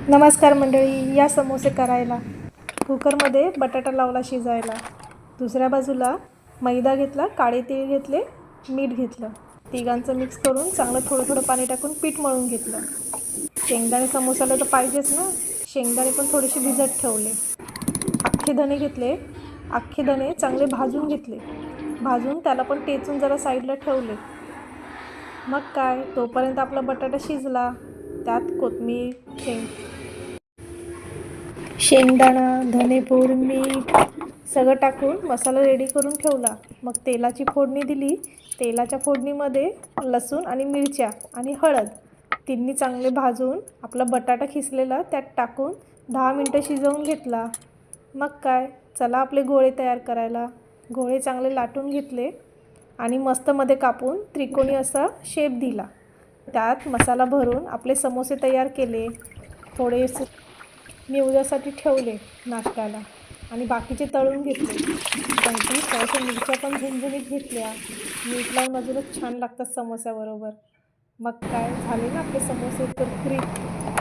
नमस्कार मंडळी, या समोसे करायला कुकरमध्ये बटाटा लावला शिजायला. दुसऱ्या बाजूला मैदा घेतला, काळे तीळ घेतले, मीठ घेतलं. तिघांचं मिक्स करून चांगलं थोडं थोडं पाणी टाकून पीठ मळून घेतलं. शेंगदाणे समोसाला तर पाहिजेच ना, शेंगदाणे पण थोडेसे भिजत ठेवले. अख्खे धणे घेतले, अख्खे धणे चांगले भाजून घेतले. भाजून त्याला पण टेचून जरा साईडला ठेवले. मग काय, तोपर्यंत आपला बटाटा शिजला. त्यात कोथिंबीर, शेंगदाणा, धनेपूड, मीठ सगळं टाकून मसाला रेडी करून ठेवला. मग तेलाची फोडणी दिली. तेलाच्या फोडणीमध्ये लसूण आणि मिरच्या आणि हळद तिन्ही चांगले भाजून आपला बटाटा खिसलेला त्यात टाकून 10 मिनटं शिजवून घेतला. मग काय, चला आपले गोळे तयार करायला. गोळे चांगले लाटून घेतले आणि मस्त मध्ये कापून त्रिकोणी असा शेप दिला. त्यात मसाला भरून आपले समोसे तयार केले. थोडेसे मी उद्यासाठी ठेवले नाश्त्याला आणि बाकीचे तळून घेतले. आणखी थोड्याशा मिरच्या पण झणझणीत घेतल्या. मीठ लावून अजूनच छान लागतात समोस्याबरोबर. मग काय, झाले ना आपले समोसे कुरकुरीत.